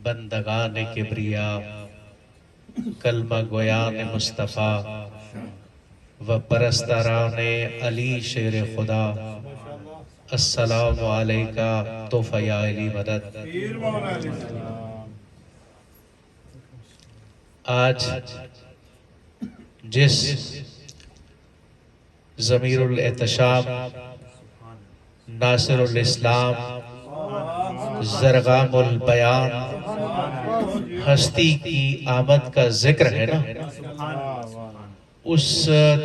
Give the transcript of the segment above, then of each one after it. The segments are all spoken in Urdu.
بندگان کبریا، کلمہ گویان مصطفیٰ و پرستاران علی شیر خدا، السلام علیکہ تحفہ یا علی مدد۔ آج جس ضمیر الاحتشام، ناصر الاسلام، زرغام البیان ہستی کی آمد کا ذکر ہے نا، اس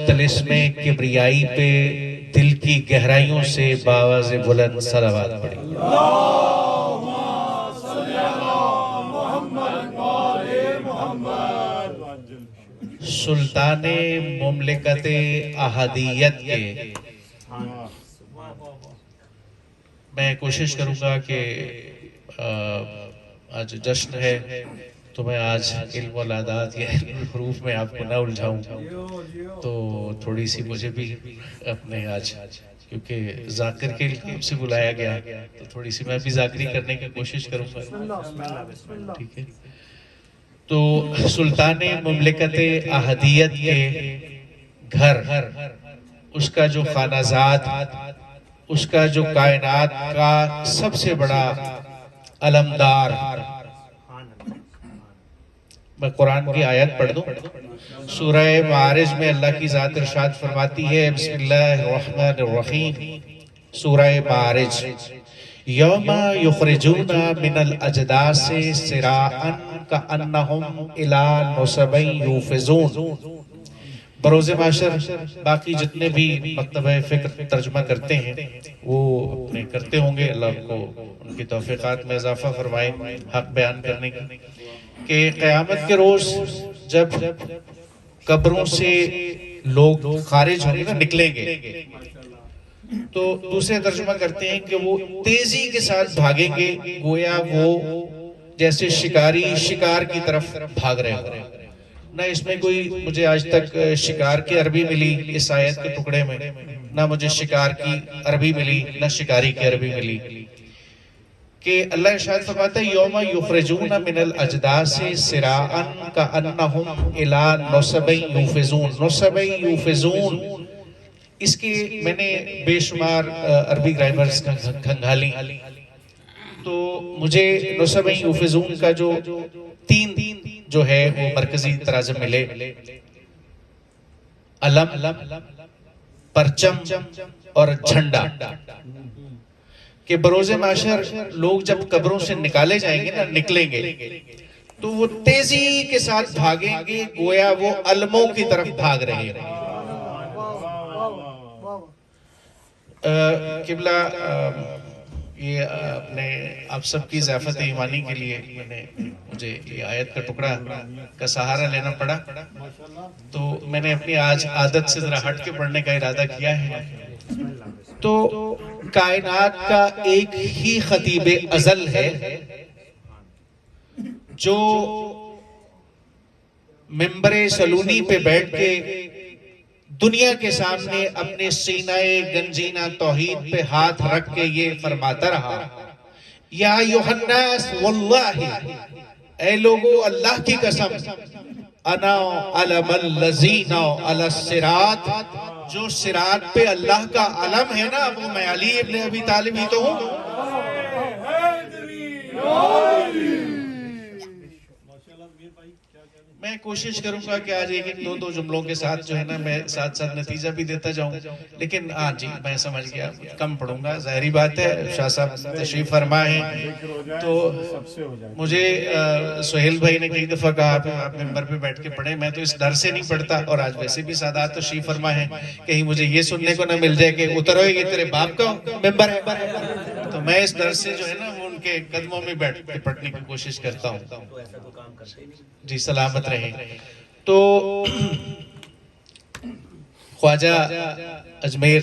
طلسم کبریائی پہ دل کی گہرائیوں سے بآواز بلند صلوات پڑھی۔ سلطان مملکت احدیت کے میں کوشش کروں گا کہ آج جشن ہے تو میں آج علم والعادات یا حروف میں آپ کو نہ الجھاؤں، تو تھوڑی سی مجھے بھی اپنے آج کیونکہ ذاکر کے لیے سے بلایا گیا تو تھوڑی سی میں بھی ذاکری کرنے کی کوشش کروں گا، ٹھیک ہے؟ تو سلطان مملکت احدیت کے گھر، اس کا جو خانہ زاد، اس کا جو کائنات کا سب سے بڑا علمدار، میں قرآن کی آیت پڑھ دوں۔ سورہ معارج میں اللہ کی ذات ارشاد فرماتی ہے، بسم اللہ الرحمن الرحیم، سورہ معارج، یوم یخرجون من الاجداث سراعا کأنہم الی نصب یوفضون۔ بروز محشر باقی جتنے بھی مکتبہ فکر ترجمہ کرتے ہیں وہ اپنے کرتے ہوں گے، اللہ کو ان کی توفیقات میں اضافہ فرمائے حق بیان کرنے کی، کہ قیامت کے روز جب قبروں سے لوگ خارج ہوں گے نا، نکلیں گے، تو دوسرے ترجمہ کرتے ہیں کہ وہ تیزی کے ساتھ بھاگیں گے، گویا وہ جیسے شکاری شکار کی طرف بھاگ رہے ہوں۔ نہ اس میں کوئی مجھے آج تک شکار کی عربی ملی اس آیت کے ٹکڑے میں، نہ مجھے شکار کی عربی ملی، نہ شکاری کی عربی ملی، کہ اللہ ارشاد فرماتا ہے یوم یخرجون من الاجداث سراعا کأنہم الی نصب یوفضون۔ نصب یوفضون، اس کی میں نے بے شمار عربی گرامرز کھنگالی، تو مجھے نصب یوفضون کا جو تین جو ہے وہ مرکزی ترازم ملے، علم، پرچم اور جھنڈا، کہ بروز معاشر لوگ جب قبروں سے نکالے جائیں گے نا، نکلیں گے، تو وہ تیزی کے ساتھ بھاگیں گے گویا وہ علموں کی طرف بھاگ رہے ہیں۔ قبلہ یہ اپنے آپ سب کی ضیافت ایمانی کے لیے مجھے یہ آیت کا ٹکڑا کا سہارا لینا پڑا، تو میں نے اپنی آج عادت سے ذرا ہٹ کے پڑھنے کا ارادہ کیا ہے۔ تو کائنات کا ایک ہی خطیب ازل ہے جو منبر سلونی پہ بیٹھ کے دنیا کے سامنے اپنے سینہ گنجینہ توحید پہ ہاتھ رکھ کے یہ فرماتا رہا، یا ایھا الناس واللہ، اے لوگو اللہ کی قسم، انا علم الذین علی الصراط، جو صراط پہ اللہ کا علم ہے نا، وہ میں علی ابن ابی طالب ہی تو ہوں۔ میں کوشش کروں گا کہ آج ایک دو جملوں کے ساتھ جو ہے نا میں ساتھ ساتھ نتیجہ بھی دیتا جاؤں، لیکن جی میں سمجھ گیا کم پڑھوں گا، ظاہری بات ہے، شاہ صاحب تشریف فرما ہیں، تو مجھے سہیل بھائی نے کئی دفعہ کہا آپ ممبر پہ بیٹھ کے پڑھیں، میں تو اس ڈر سے نہیں پڑھتا، اور آج ویسے بھی سادات تشریف فرما ہیں، کہیں مجھے یہ سننے کو نہ مل جائے کہ اترو یہ تیرے باپ کا ممبر ہے، تو میں اس ڈر سے جو ہے نا وہ ان کے قدموں میں بیٹھ کے پڑھنے کی کوشش کرتا ہوں۔ جی سلامت رہیں۔ تو خواجہ اجمیر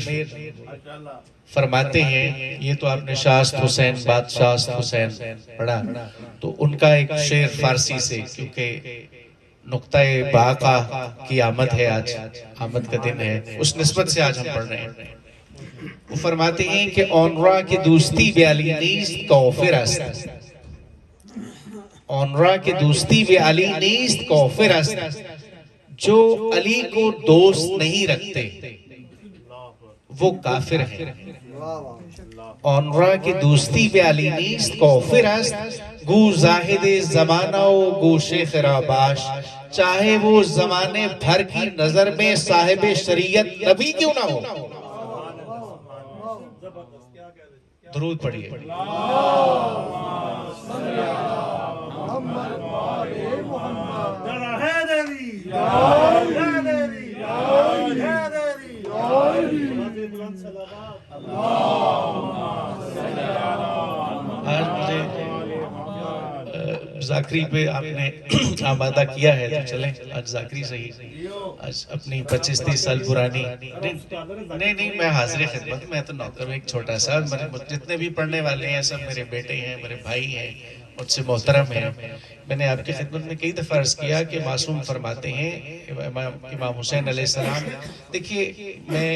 فرماتے ہیں، یہ تو آپ نے شاست حسین بادشاست حسین پڑھا، تو ان کا ایک شعر فارسی سے، کیونکہ نقطہ باقا کی آمد ہے، آج آمد کا دن ہے، اس نسبت سے آج ہم پڑھ رہے ہیں۔ وہ فرماتے ہیں کہ اونرا کی دوستی بیالی نیست کافر است، آن را کہ دوستی بے علی نیست کافر است، جو علی کو دوست نہیں رکھتے وہ کافر ہیں۔ آن را کہ دوستی بے علی نیست کافر است، گو زاہد زمانہ و گو شیخ راباش، چاہے وہ زمانے بھر کی نظر میں صاحب شریعت نبی کیوں نہ ہو۔ درود پڑھیے۔ آج مجھے ذاکری پہ آپ نے آمادہ کیا ہے تو چلیں آج ذاکری سے ہی، آج اپنی 25-30 سال پرانی نہیں میں حاضر خدمت، میں تو نوکر ہوں ایک چھوٹا سا، جتنے بھی پڑھنے والے ہیں سب میرے بیٹے ہیں، میرے بھائی ہیں، مجھ سے محترم ہیں۔ میں نے آپ کی خدمت میں کئی دفعہ عرض کیا کہ معصوم فرماتے ہیں امام حسین علیہ السلام، دیکھیے میں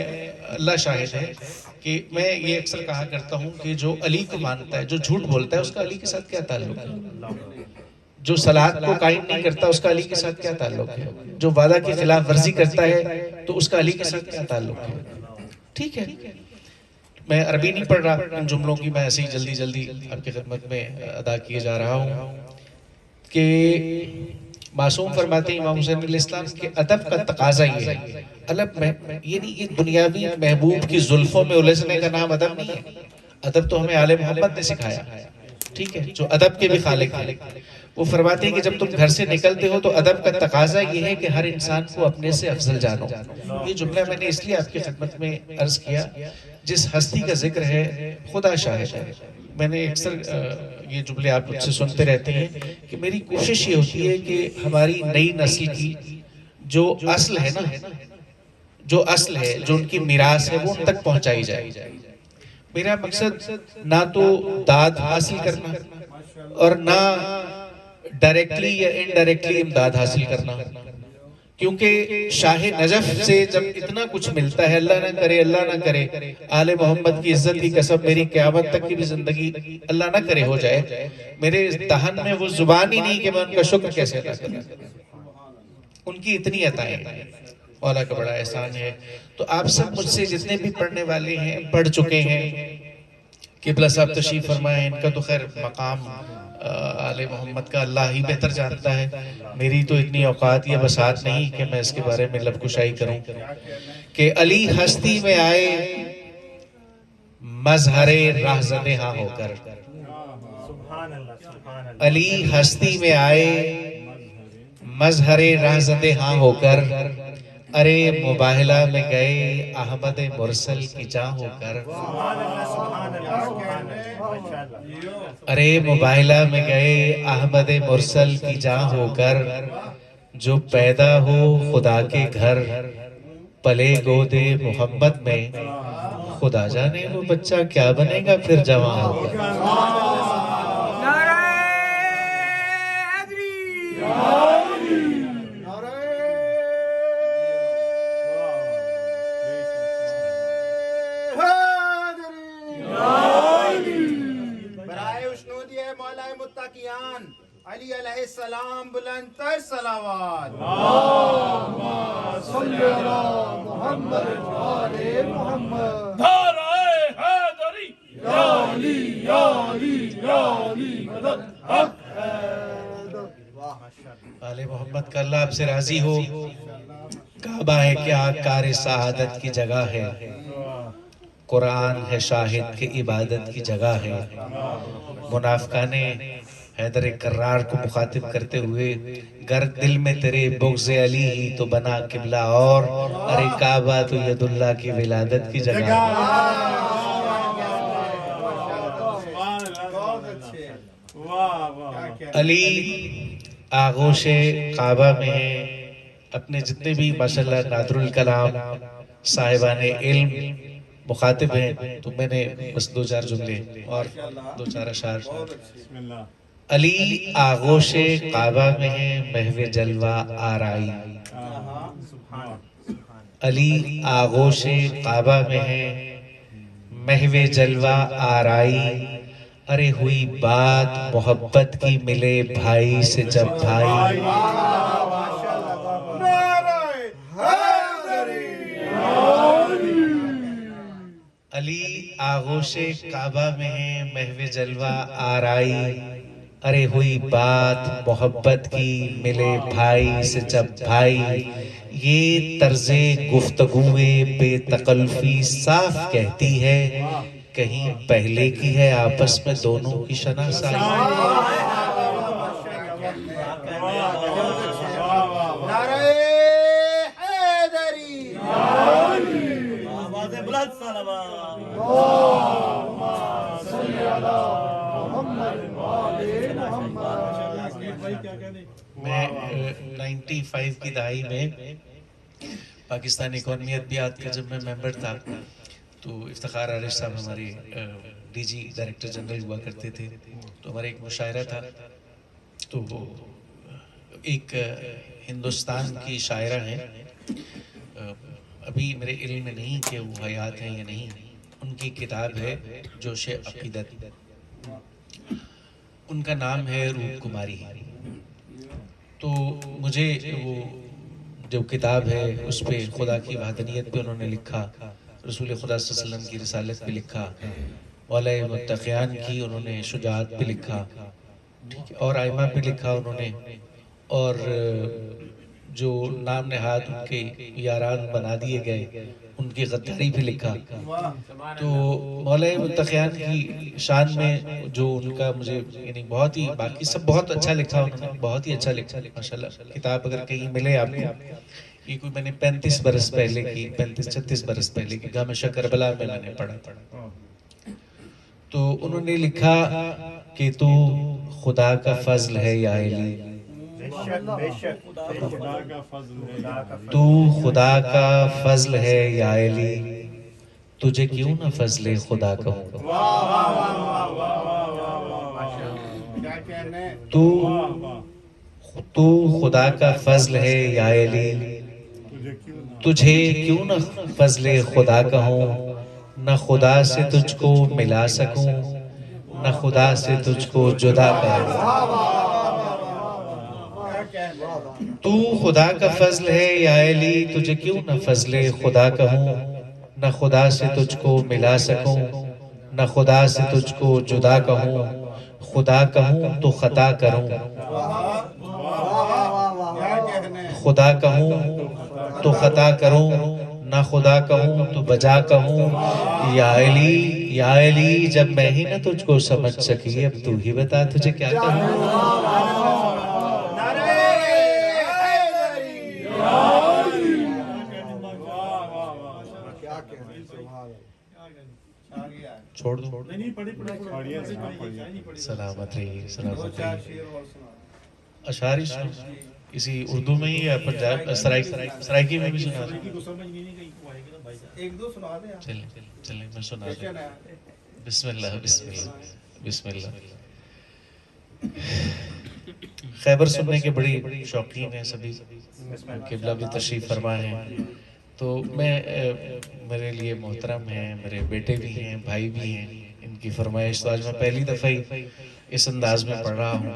اللہ شاہد ہے کہ میں یہ اکثر کہا کرتا ہوں کہ جو علی کو مانتا ہے، جو جھوٹ بولتا ہے، اس کا علی کے ساتھ کیا تعلق ہے؟ جو صلاۃ کو قائم نہیں کرتا اس کا علی کے ساتھ کیا تعلق ہے؟ جو وعدہ کی خلاف ورزی کرتا ہے تو اس کا علی کے ساتھ کیا تعلق ہے؟ ٹھیک ہے، میں عربی نہیں پڑھ رہا، ان جملوں کی میں ایسے ہی جلدی جلدی آپ کی خدمت میں ادا کیے جا رہا ہوں کہ معصوم فرماتے ہیں امام حسین علیہ السلام کہ ادب کا تقاضا یہ ہے، ادب میں یہ نہیں ایک دنیاوی محبوب کی زلفوں میں الجھنے کا نام ادب نہیں ہے، ادب تو ہمیں آل محمد نے سکھایا، ٹھیک ہے، جو ادب کے بھی خالق ہیں۔ وہ فرماتے ہیں کہ جب تم گھر سے نکلتے ہو تو ادب کا تقاضا یہ ہے کہ ہر انسان کو اپنے سے افضل جانو۔ یہ جملہ میں نے اس لیے آپ کی خدمت میں عرض کیا، جس ہستی کا ذکر ہے خدا شاہد ہے، میں نے اکثر یہ جملے آپ مجھ سے سنتے رہتے ہیں کہ میری کوشش یہ ہوتی ہے کہ ہماری نئی نسل کی جو اصل ہے نا، جو اصل ہے، جو ان کی میراث ہے، وہ ان تک پہنچائی جائے۔ میرا مقصد نہ تو داد حاصل کرنا اور نہ ڈائریکٹلی یا انڈائریکٹلی امداد حاصل کرنا، کیونکہ شاہ نجف سے جب اتنا کچھ ملتا ہے، اللہ نہ کرے آل محمد کی عزت کی قسم میری قیامت تک کی بھی زندگی اللہ نہ کرے ہو جائے، میرے دہن میں وہ زبان ہی نہیں کہ میں ان کا شکر کیسے ادا کروں، ان کی اتنی عطائیں ہیں، مولا کا بڑا احسان ہے۔ تو آپ سب مجھ سے جتنے بھی پڑھنے والے ہیں، پڑھ چکے ہیں، قبلہ صاحب تشریف فرمائے، ان کا تو خیر مقام آل محمد کا اللہ ہی بہتر جانتا ہے، میری تو اتنی اوقات یا بساط نہیں کہ میں اس کے بارے میں لب کشائی کروں کہ علی ہستی میں آئے مظہر رہزن ہاں ہو کر، علی ہستی میں آئے مظہر رہزن ہاں ہو کر، ارے مباہلہ میں گئے احمد مرسل کی جاں ہو کر، ارے مباہلہ میں گئے احمد مرسل کی جاں ہو کر، جو پیدا ہو خدا کے گھر پلے گود محمد میں، خدا جانے وہ بچہ کیا بنے گا پھر جوان ہو کر۔ علی علیہ السلام بلند تر صلوات، اللہم صلی علی محمد آل محمد، نعرہ حیدری یا علی یا علی یا علی مدد حق حیدر۔ آل محمد کا اللہ آپ سے راضی ہو، کعبہ ہے کیا کار سعادت کی جگہ ہے، قرآن ہے شاہد کی عبادت کی جگہ ہے۔ منافقان حیدر کرار کو مخاطب کرتے ہوئے، گر دل میں تیرے بغض علی ہی تو بنا قبلہ اور، ارے کعبہ تو ید اللہ کی ولادت کی جگہ ہے۔ علی آغوش کعبہ میں ہے، اپنے جتنے بھی ماشاءاللہ نادر الکلام صاحبان علم مخاطب ہیں، تو میں نے بس 2-4 جملے اور 2-4 اشعار۔ علی آغوش کعبہ میں ہے محو جلوہ آرائی، علی آغوش کعبہ میں ہے محو جلوہ آرائی، ارے ہوئی بات محبت کی ملے بھائی سے جب بھائی. نعرہ حیدری. علی آغوش کعبہ میں ہے محو جلوہ آرائی. ارے ہوئی بات محبت کی ملے بھائی سے جب بھائی. یہ طرز گفتگوئے بے تکلفی صاف کہتی ہے کہیں پہلے کی ہے آپس میں دونوں کی شناسائی. نعرہ حیدری. آواز بلند صلوات. میں 95 کی دہائی میں پاکستانی اکانومی ادبیات کا جب میں ممبر تھا تو افتخار عارف صاحب ہمارے ڈی جی ڈائریکٹر جنرل ہوا کرتے تھے. تو ہمارا ایک مشاعرہ تھا تو وہ ایک ہندوستان کی شاعرہ ہیں, ابھی میرے علم میں نہیں کہ وہ حیات ہیں یا نہیں. ان کی کتاب ہے جوش عقیدت, ان کا نام ہے روپ کماری. تو مجھے وہ جو کتاب ہے اس پہ خدا کی وحدانیت پہ انہوں نے لکھا, رسول خدا صلی اللہ علیہ وسلم کی رسالت پہ لکھا, مولا متقیان کی انہوں نے شجاعت پہ لکھا, اور آئمہ پہ لکھا انہوں نے, اور جو نام نہاد ان کے یاران بنا دیے گئے ان کی غداری بھی لکھا. تو مولا متقیان کی شان میں جو ان کا مجھے یعنی بہت ہی, باقی سب بہت اچھا لکھا انہوں نے, بہت ہی اچھا لکھا ماشاءاللہ. کتاب اگر کہیں ملے آپ کو, یہ کوئی میں نے 35 برس پہلے کی, 35-36 برس پہلے کی گام کربلا میں نے پڑھا. تو انہوں نے لکھا کہ تو خدا کا فضل ہے یا علی, تو خدا کا فضل ہے یا علی, تجھے کیوں نہ فضل خدا کہوں. تو خدا کا فضل ہے یا علی, تجھے کیوں نہ فضل خدا کہوں. نہ خدا سے تجھ کو ملا سکوں, نہ خدا سے تجھ کو جدا کروں. تو خدا کا فضل ہے یا علی, تجھے کیوں نہ فضل خدا کہوں. نہ خدا سے تجھ کو ملا سکوں, نہ خدا سے تجھ کو جدا کہوں. خدا کہوں تو خطا کروں, خدا کہوں تو خطا کروں. نہ خدا کہوں تو بجا کہوں. یا علی یا علی, جب میں ہی نہ تجھ کو سمجھ سکی, اب تو ہی بتا تجھے کیا کہوں. چھوڑ دو, سلامت رہی, سلامت رہی. اشعار اسی اردو میں ہی یا پنجاب سرائکی میں بھی سنا دیں. ایک دو سنا دیں. چلیں میں سنا دیں. بسم اللہ بسم اللہ بسم اللہ. خیبر سننے کے بڑی شوقین ہیں سبھی, قبلہ بھی تشریف فرما ہیں. تو میں میرے لیے محترم ہیں, میرے بیٹے بھی ہیں, بھائی بھی ہیں, ان کی فرمائش تو آج میں پہلی دفعہ ہی اس انداز میں پڑھ رہا ہوں,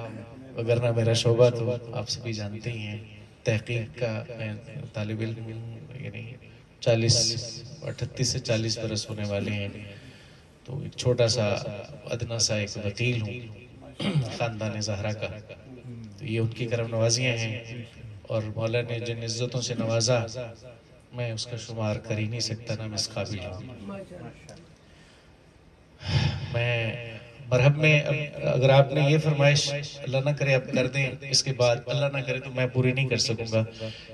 وگرنہ میرا شعبہ تو آپ سبھی جانتے ہی ہیں, تحقیق کا میں طالب علم ہوں. یعنی 38 سے 40 برس ہونے والے ہیں. تو ایک چھوٹا سا ادنا سا ایک وکیل ہوں خاندان زہرا کا. تو یہ ان کی کرم نوازیاں ہیں, اور مولا نے جن عزتوں سے نوازا میں اس کا شمار کر ہی نہیں سکتا, نہ میں اس قابل ہوں. میں مرحب میں اگر آپ نے یہ فرمائش اللہ نہ کرے اب کر دیں, اس کے بعد اللہ نہ کرے تو میں پوری نہیں کر سکوں گا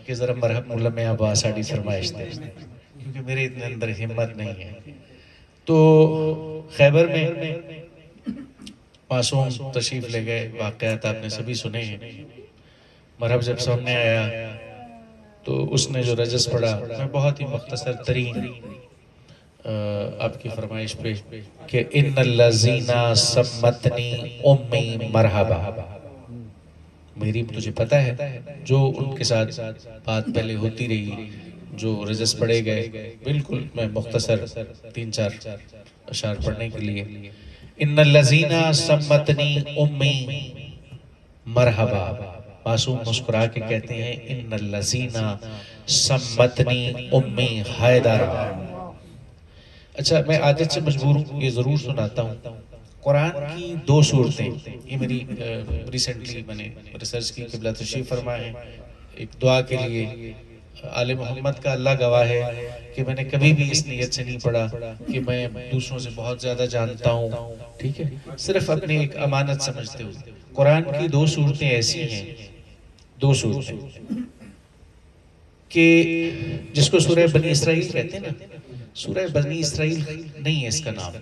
کہ ذرا مرحب مولا میں اب آساڑی فرمائش دیں, کیونکہ میرے اتنے اندر ہمت نہیں ہے. تو خیبر میں معصوم تشریف لے گئے, واقعات آپ نے سبھی سنے ہیں. مرحب جب سامنے آیا تو اس نے جو رجس پڑھا, میں بہت ہی مختصر ترین آپ کی فرمائش پہ کہ ان الذین سمتنی امی مرحبا, میری تجھے پتہ ہے جو ان کے ساتھ بات پہلے ہوتی رہی, جو رجس پڑھے گئے, بالکل میں مختصر 3-4 اشعار پڑھنے کے لیے. ان الذین سمتنی امی مرحبا، معصوم مسکرا کے کہتے ہیں ان الذین سمتنی امی حیدرا۔ اچھا میں عادت سے مجبور ہوں یہ ضرور سناتا ہوں، قرآن کی دو صورتیں، یہ میری ریسنٹلی میں نے ریسرچ کی، قبلہ تشریف فرما ہے ایک دعا کے لیے، آل محمد کا اللہ گواہ ہے کہ میں نے کبھی بھی اس نیت سے نہیں پڑھا کہ میں دوسروں سے بہت زیادہ جانتا ہوں، ٹھیک ہے، صرف اپنی ایک امانت سمجھتے ہوئے۔ قرآن کی دو صورتیں ایسی ہیں، دو صورتیں کہ جس کو سورہ بنی اسرائیل کہتے ہیں نا، سورہ بنی اسرائیل نہیں ہے اس کا نام،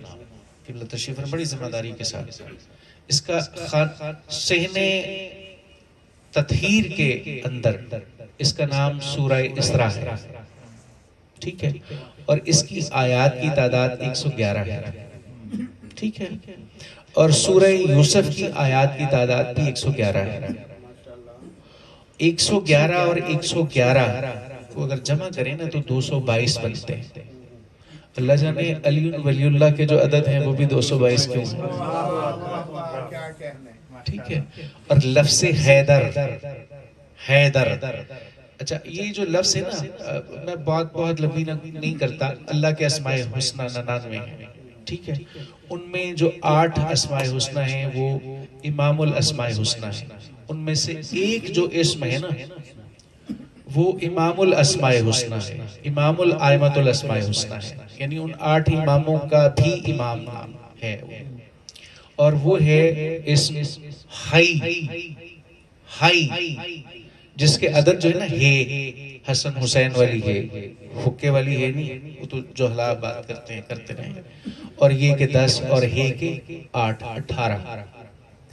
قبلہ تشریف بڑی ذمہ داری کے ساتھ، اس کا صحن تطہیر کے اندر اس کا نام سورہ اسراء ہے، ٹھیک ہے، اور اس کی آیات کی تعداد 111 ہے، ٹھیک ہے، اور سورہ یوسف کی آیات کی تعداد بھی 111 ہے۔ 111 اور 111 کو اگر جمع کریں نا تو 222 بنتے ہیں۔ اللہ جانے علی ولی اللہ کے جو عدد ہیں وہ بھی 222 کیوں ہیں، ٹھیک ہے، اور لفظ حیدر، حیدر، اچھا یہ جو لفظ ہے نا، میں بہت لمبی نہیں کرتا، اللہ کے اسماء حسنہ 99 ہیں، ٹھیک ہے، ان میں جو 8 اسماء حسنہ ہیں وہ امام الاسماء حسنہ ہیں، ان میں سے ایک جو اسم ہے نا وہ امام الاسماء حسنہ ہے، امام الائمۃ الاسماء حسنہ ہے، یعنی ان 8 اماموں کا بھی امام نام ہے، اور وہ ہے اسم حی، حی، جس کے عدد جو ہے نا ہے حسن حسین والی ہے، حکے والی ہے نہیں، وہ تو جوہلا بات کرتے رہے، اور یہ کہ 10 اور ہے کہ 8، 18،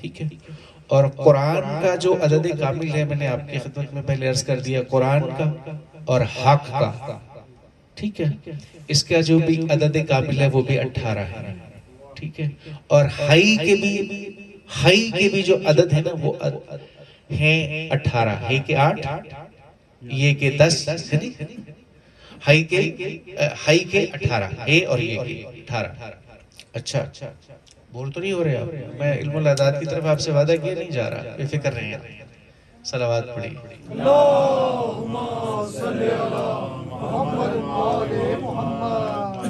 ٹھیک ہے، اور قرآن کا جو عدد کامل ہے میں نے آپ کی خدمت میں پہلے عرض کر دیا، قرآن کا اور حق کا، ٹھیک ہے، اس کا جو بھی عدد کامل ہے وہ بھی 18 ہے، ٹھیک ہے، اور حی کے بھی جو عدد ہے نا وہ ہیں 18، ہے کہ 8، یہ کہ 10، حی کے 18 ہے اور یہ کہ 18۔ اچھا بول تو نہیں ہو رہے آپ، میں علم الاعداد کی طرف آپ سے وعدہ کیا نہیں جا رہا، بے فکر رہیں، صلوات پڑھی۔ اللہم صلی علی محمد آل محمد۔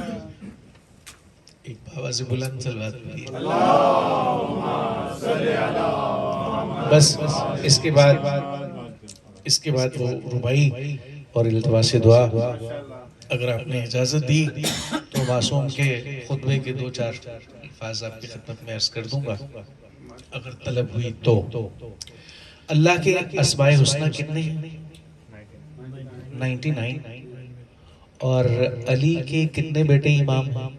ایک بابا سے بلند صلوات پڑھی۔ اللہم صلی علی محمد۔ بس اس کے بعد وہ ربائی اور التماس دعا اگر آپ نے اجازت دی تو معصوم کے خطبے کے 2-4 الفاظ آپ کی خدمت میں عرض کر دوں گا اگر طلب ہوئی تو۔ اللہ کے اسماء حسنہ کتنے ہیں؟ 99۔ اور علی کے کتنے بیٹے امام ہیں؟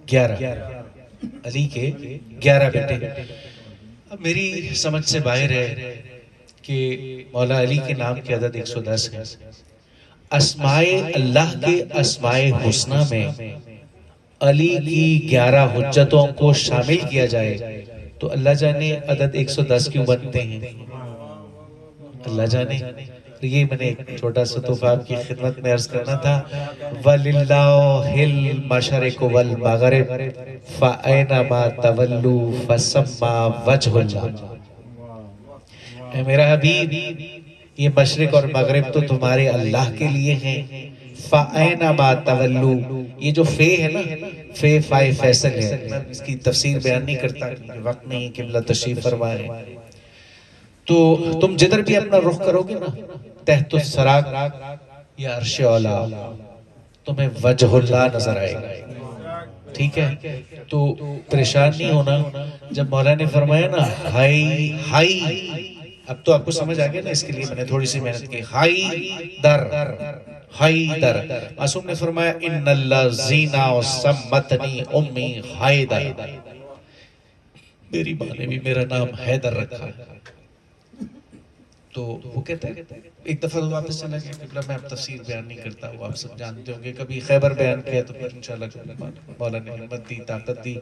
11۔ علی کے 11 بیٹے۔ اب میری سمجھ سے باہر ہے کہ مولا علی کے نام کے عدد 110 ہے، اسماء اللہ کے اسماء حسنہ میں علی کی 11 حجتوں کو شامل کیا جائے تو اللہ جانے عدد 110 کیوں بنتے ہیں، اللہ جانے۔ یہ میں نے ایک چھوٹا سا تحفہ آپ کی خدمت میں عرض کرنا تھا، وَلِلَّهِ الْمَشْرِقُ وَالْمَغْرِبُ فَأَيْنَمَا تَوَلُّوا فَثَمَّ وَجْهُ اللَّهِ۔ اے میرا حبیب یہ مشرق اور مغرب تو تمہارے اللہ کے لیے ہیں، فَأَيْنَمَا تَوَلُّوا، یہ جو فے ہے نا، فائے فیصل ہے، میں اس کی تفسیر بیان نہیں کرتا وقت نہیں، قبلہ تشریف فرما ہے، تو تم جدھر بھی اپنا رخ کرو گے نا، تحت السراغ یا عرش اولا، تمہیں وجہ اللہ نظر آئے گا، ٹھیک ہے، تو پریشان نہیں ہونا۔ جب مولا نے فرمایا نا ہائی ہائی، اب تو آپ کو سمجھ آگیا نا، اس کے لیے میں نے تھوڑی سی محنت کی، ہائی در، ہائی در، معصوم نے فرمایا ان الذین سمتنی امی حیدر، میری ماں نے بھی میرا نام حیدر رکھا ہے۔ تو وہ کہتا ہے ایک دفعہ واپس چلا گیا، قبلہ میں اب تفسیر بیان نہیں کرتا، وہ آپ سب جانتے ہوں گے، کبھی خیبر بیان کیا تو پھر انشاءاللہ مولا نے ہمت دی، طاقت دی،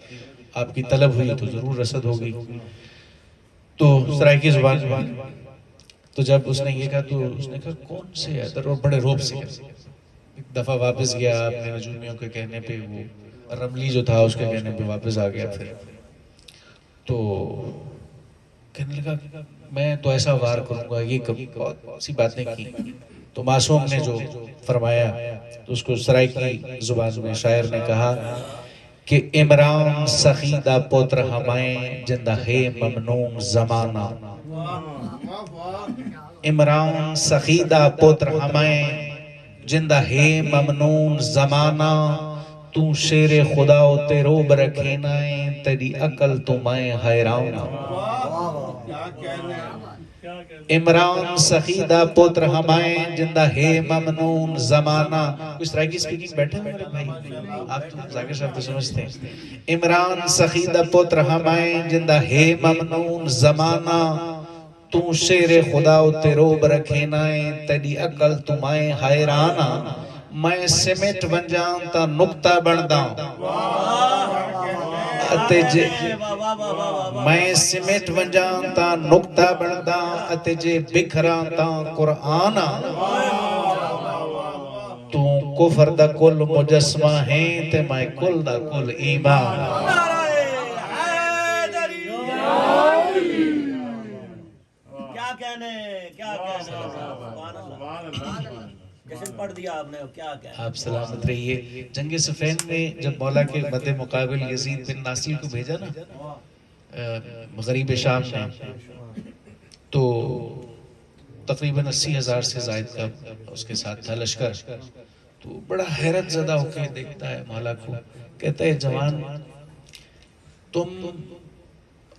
آپ کی طلب ہوئی تو ضرور رسد ہوگی۔ تو سرائیکی زبان میں تو جب اس نے یہ کہا تو اس نے کہا کون سے حیدر، اور بڑے روب سے کہا۔ ایک دفعہ واپس گیا، اپنے نجومیوں کے کہنے پہ وہ رملی جو تھا اس کے کہنے پہ واپس آ گیا پھر. تو کہنے لگا میں تو ایسا وار کروں گا, یہ کبھی بہت سی باتیں کی. تو معصوم نے جو فرمایا تو اس کو سرائیکی زبان میں شاعر نے کہا کہ عمران سخیدہ پتر ہمائیں جندہ ہے ممنون زمانہ. عمران سخیدہ پتر ہمائیں جندہ ہے ممنون زمانہ. تو شیر خدا و تیروب رکھے نائیں تیری عقل تو میں حیران. عمران سخیدہ پتر ہمائیں جندہ ہے ممنون زمانہ. کچھ طرح کی سپیکنگ بیٹھے ہوئے میرے بھائی, آپ تو ذاکر صاحب تو سمجھتے ہیں. عمران سخیدہ پتر ہمائیں جندہ ہے ممنون زمانہ. تو شیر خدا و تیروب رکھے نائیں تیری عقل تو میں حیرانہ. میں سمیٹ ونجان تا نکتہ بنداں اتے جے میں سمیٹ ونجان تا نکتہ بنداں اتے جے بکھراں تا قرآن. تو کفر دا کل مجسمہ ہیں تے میں کل دا کل ایمان. کیا کہنے جشن پڑھ دیا آپ نے, کیا کہنے. آپ سلامت رہیے. جنگ صفین میں جب مولا کے مد مقابل یزید بن ناصر کو بھیجا نا مغرب شام میں, تو تقریباً 80,000 سے زائد کا اس کے ساتھ تھا لشکر. تو بڑا حیرت زدہ ہو کے دیکھتا ہے مولا کو, کہتا ہے جوان تم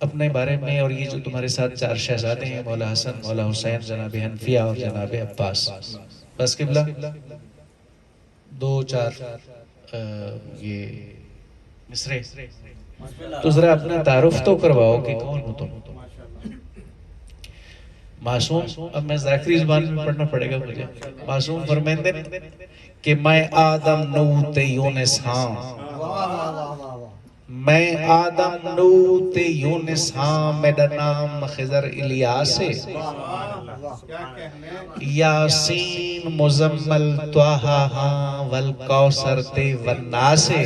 اپنے بارے میں اور یہ جو تمہارے ساتھ 4 شہزادے ہیں مولا حسن, مولا حسین, جناب حنفیہ اور جناب عباس, بس قبلہ 2-4 یہ مصرے, تو ذرا اپنا تعارف تو کرواؤ کہ کون ہو تم. معصوم, اب میں ذاکری زبان میں پڑھنا پڑے گا مجھے. معصوم فرمیندے کہ میں آدم نو تے یونس ہاں, میں آدم نو تے یونس ہاں, میرا نام خضر الیاس ہے. یاسین مزمل طٰہٰ ہاں والکوثر تے والناس ہے.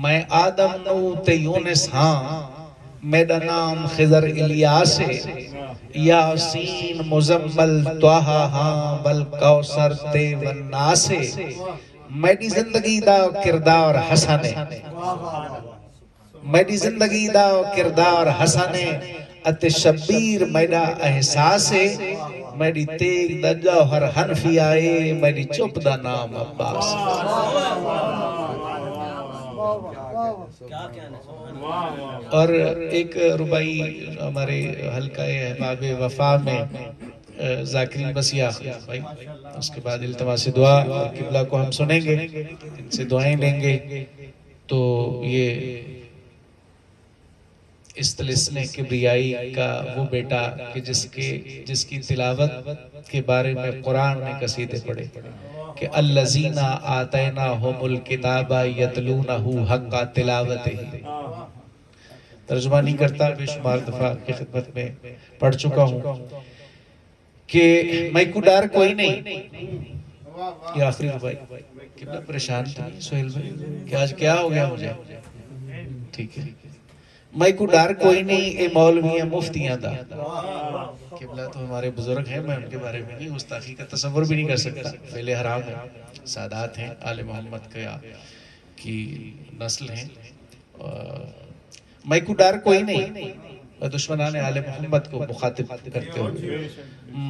میں آدم نو تے یونس ہاں, میرا نام خضر الیاس ہے. یاسین مزمل طٰہٰ ہاں والکوثر تے والناس ہے. میری زندگی دا کردار حسن ہے, میری زندگی دا کردار حسن ہے, اتے شبیر میرا احساس ہے. میری تیگ دا جوہر حنفی آئے, میری چپ دا نام عباس. اور ایک ربائی ہمارے حلقہ احباب وفا میں ذاکرین بسیہ بھائی, اس کے بعد التماس دعا اور قبلہ کو ہم سنیں گے, ان سے دعائیں لیں گے. تو یہ اس طلسم کبریائی کا وہ بیٹا کہ جس کی تلاوت کے بارے میں قرآن نے قصیدے پڑھے کہ الذین آتیناہم الکتاب یتلونہ حق تلاوتہ. ترجمہ نہیں کرتا, بے شمار دفعہ کی خدمت میں پڑھ چکا ہوں کہ میں کو ڈر کوئی نہیں. یہ آخری ربائی کتنا پریشان تھا سہیل بھائی کہ آج کیا ہو گیا مجھے. ٹھیک ہے, میں کو ڈر کوئی نہیں, اے مولویاں مفتیاں دا. قبلہ تو ہمارے بزرگ ہیں, میں ان کے بارے میں نہیں گستاخی کا تصور بھی نہیں کر سکتا. فعل حرام ہے, سادات ہیں, آل محمد کی نسل ہیں. میں کو ڈر کوئی نہیں, دشمنان آل محمد کو مخاطب کرتے ہوئے,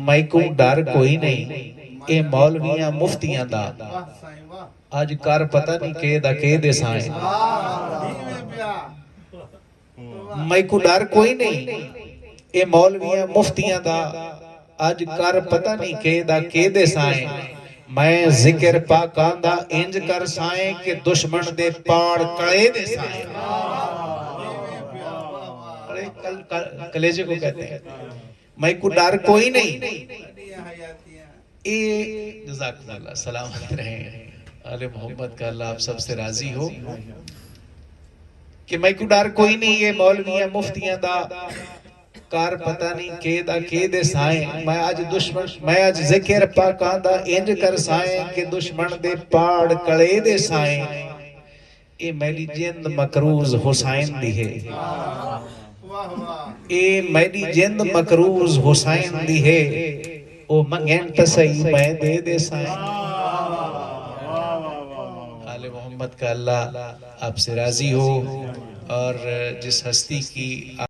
میں کو ڈر کوئی نہیں, اے مولویاں مفتیاں دا. آج کار پتہ نہیں کہ دا کہ دے سائیں. میں کو ڈر کوئی نہیں, اے مولویاں مفتیاں دا. آج کار پتہ نہیں کہ دا کہ دے سائیں. میں ذکر پاکاں دا انج کر سائیں کہ دشمن دے پاڑ کڑے دے سائیں. کلیجے کو کہتے ہیں. میں کو ڈر کوئی نہیں. اے جزاکم اللہ, سلامت رہیں. آل محمد کا اللہ آپ سب سے راضی ہو کہ میں کو ڈر کوئی نہیں, یہ مولویاں مفتیاں دا. کار پتہ نہیں کے دے سائیں میں آج ذکر پاکاں دا انج کر سائیں کہ دشمن دے پاڑ کڑے دے سائیں اے میری جند مکروز حسین دی ہے واہ واہ اے میری جند مکروز حسین دی ہے او منگین تسائی میں دے سائیں آل محمد کا اللہ آپ سے راضی ہو اور جس ہستی کی